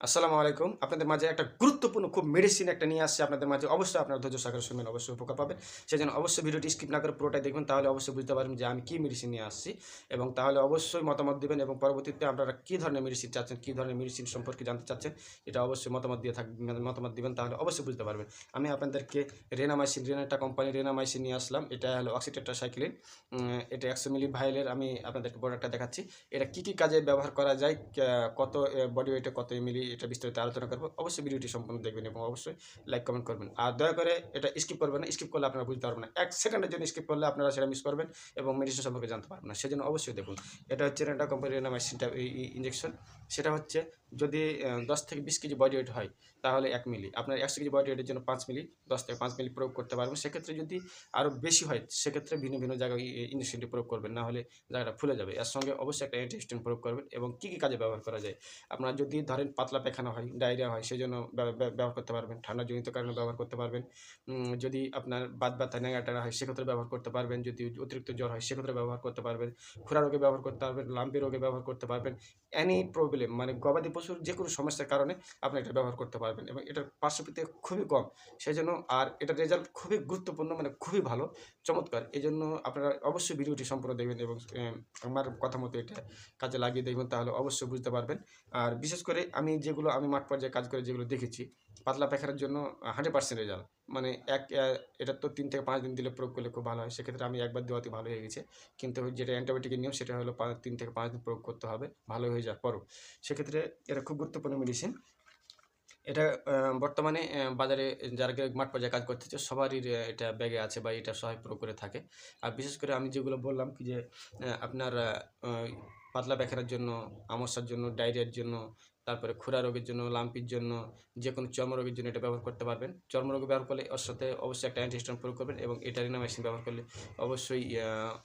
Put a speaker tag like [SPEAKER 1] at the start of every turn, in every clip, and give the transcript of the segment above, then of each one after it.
[SPEAKER 1] আসসালামু আলাইকুম। আপনাদের মাঝে একটা গুরুত্বপূর্ণ খুব মেডিসিন একটা নিয়ে আসছি আপনাদের মাঝে। অবশ্যই আপনারা ধৈর্য সহকারে শুনবেন, অবশ্যই উপকার পাবেন। সেজন্য অবশ্যই ভিডিওটি স্কিপ না করে পুরোটাই দেখবেন। তাহলে অবশ্যই বুঝতে পারবেন যে আমি কি মেডিসিন নিয়ে আসছি এবং তাহলে অবশ্যই মতামত দিবেন এবং পরবর্তীতে আপনারা কি ধরনের মেডিসিন চাচ্ছেন, কি ধরনের মেডিসিন সম্পর্কে জানতে চাচ্ছেন, এটা অবশ্যই মতামত দিবেন তাহলে অবশ্যই বুঝতে পারবেন। আমি আপনাদেরকে রেনামাইসিন, রেনাটা কোম্পানির রেনামাইসিন নিয়ে আসলাম। এটা হলো অক্সিটেট্রাসাইক্লিন। এটা ১০০ মিলি ভাইলের আমি আপনাদেরকে প্রোডাক্টটা দেখাচ্ছি। এটা কি কাজে ব্যবহার করা যায়, কত বডি ওয়েটে কত এমএলি, এটা বিস্তারিত আলোচনা করব। অবশ্যই ভিডিওটি সম্পূর্ণ দেখবেন এবং অবশ্যই লাইক কমেন্ট করবেন। আর দয়া করে এটা স্কিপ করবেন না। স্কিপ করলে আপনারা বুঝতে পারবেন না। ১ সেকেন্ডের জন্য স্কিপ করলে আপনারা সেটা মিস করবেন এবং মেডিসিন সম্পর্কে জানতে পারবেন না। সেজন্য অবশ্যই দেখুন। এটা হচ্ছে রেনাটা কোম্পানির রেনামাইসিনটা ইনজেকশন। সেটা হচ্ছে যদি ১০ থেকে ২০ কেজি বডি ওয়েট হয় তাহলে ১ মিলি। আপনার ১০০ কেজি বডি ওয়েটের জন্য ৫ মিলি, ১০ থেকে ৫ মিলি প্রয়োগ করতে পারবেন। সেক্ষেত্রে যদি আরও বেশি হয় সেক্ষেত্রে ভিন্ন জায়গায় ইনজেকশনটি প্রয়োগ করবেন। না হলে জায়গাটা ফুলে যাবে। এর সঙ্গে অবশ্যই একটা অ্যান্টিহিস্টামিন প্রয়োগ করবেন এবং কি কাজে ব্যবহার করা যায়। আপনার যদি ধরেন পাতলা পায়খানা হয়, ডায়রিয়া হয় সেজন্য ব্যবহার করতে পারবেন। ঠান্ডাজনিত কারণে ব্যবহার করতে পারবেন। যদি আপনার বাত ব্যথা, ন্যাঙাটানা হয় সেক্ষেত্রে ব্যবহার করতে পারবেন। যদি অতিরিক্ত জ্বর হয় সেক্ষেত্রে ব্যবহার করতে পারবেন। খুরা রোগে ব্যবহার করতে পারবেন, লাম্পি রোগে ব্যবহার করতে পারবেন। এনি প্রবলেম মানে গবাদি পশুর যেকোনো সমস্যার কারণে আপনি এটা ব্যবহার করতে পারবেন এবং এটার পার্শ্বপ্রতিক্রিয়া খুবই কম। সেজন্য আর এটার রেজাল্ট খুবই গুরুত্বপূর্ণ মানে খুবই ভালো, চমৎকার। এজন্য আপনারা অবশ্যই ভিডিওটি সম্পূর্ণ দেখবেন এবং আমার কথা মতো এটা কাজে লাগিয়ে দেখবেন তাহলে অবশ্যই বুঝতে পারবেন। আর বিশেষ করে আমি মাঠ পর্যায়ে কাজ করে যেগুলো দেখেছি, পাতলা পায়খানার জন্য 100% রেজাল্ট। মানে এটা তো ৩ থেকে ৫ দিন দিলে প্রয়োগ করলে খুব ভালো হয়। সেক্ষেত্রে আমি একবার দেওয়াতেই ভালো হয়ে গেছে। কিন্তু যেটা অ্যান্টিবায়োটিকের নিয়ম সেটা হলো ৩ থেকে ৫ দিন প্রয়োগ করতে হবে ভালো হয়ে যাওয়ার পরও। সেক্ষেত্রে এটা খুব গুরুত্বপূর্ণ মেডিসিন। এটা বর্তমানে বাজারে যারা মাঠ পর্যায়ে কাজ করতেছে সবারই এটা ব্যাগে আছে বা এটা সবাই প্রয়োগ করে থাকে। আর বিশেষ করে আমি যেগুলো বললাম কি যে আপনার পাতলা পায়খানার জন্য, আমশার জন্য, ডায়রিয়ার জন্য, তারপরে খুরা রোগের জন্য, লাম্পির জন্য, যেকোনো চর্মরোগের জন্য এটা ব্যবহার করতে পারবেন। চর্মরোগে ব্যবহার করলে ওর সাথে অবশ্যই একটা অ্যান্টিহিস্টামিন প্রয়োগ করবেন এবং এটারিনামাইসিন ব্যবহার করলে অবশ্যই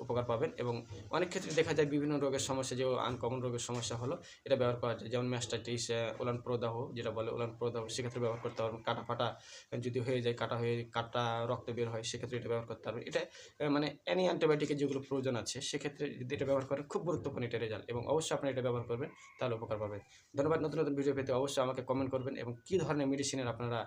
[SPEAKER 1] উপকার পাবেন এবং অনেক ক্ষেত্রে দেখা যায় বিভিন্ন রোগের সমস্যা যে আনকমন রোগের সমস্যা হলো এটা ব্যবহার করা যায়। যেমন ম্যাস্টাইটিস, ওলান প্রদাহ যেটা বলে ওলান প্রদাহ সেক্ষেত্রে ব্যবহার করতে পারবেন। কাটা-ফাটা যদি হয়ে যায়, কাটা রক্ত বের হয় সেক্ষেত্রে এটা ব্যবহার করতে পারবেন। এটা মানে অ্যানি অ্যান্টিবায়োটিকের যেগুলো প্রয়োজন আছে সেক্ষেত্রে যদি এটা ব্যবহার করেন খুব গুরুত্বপূর্ণ এটা রেজাল্ট এবং অবশ্যই আপনারা এটা ব্যবহার করবেন তাহলে উপকার পাবেন। ধন্যবাদ। নতুন ভিডিও পেতে অবশ্যই আমাকে কমেন্ট করবেন এবং কী ধরনের মেডিসিনের আপনারা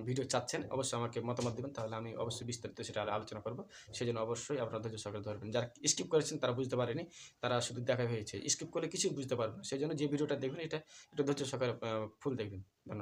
[SPEAKER 1] ভিডিও চাচ্ছেন অবশ্যই আমাকে মতামত দিবেন তাহলে আমি অবশ্যই বিস্তারিত সেটা আলোচনা করব। সেজন্য অবশ্যই আপনারা ধৈর্য সহকারে ধরবেন। যারা স্কিপ করেছেন তারা বুঝতে পারেনি, তারা শুধু দেখা হয়েছে। স্কিপ করলে কিছুই বুঝতে পারবে না। সেজন্য যে ভিডিওটা দেখবেন এটা একটু ধৈর্য সহকারে ফুল দেখবেন। ধন্যবাদ।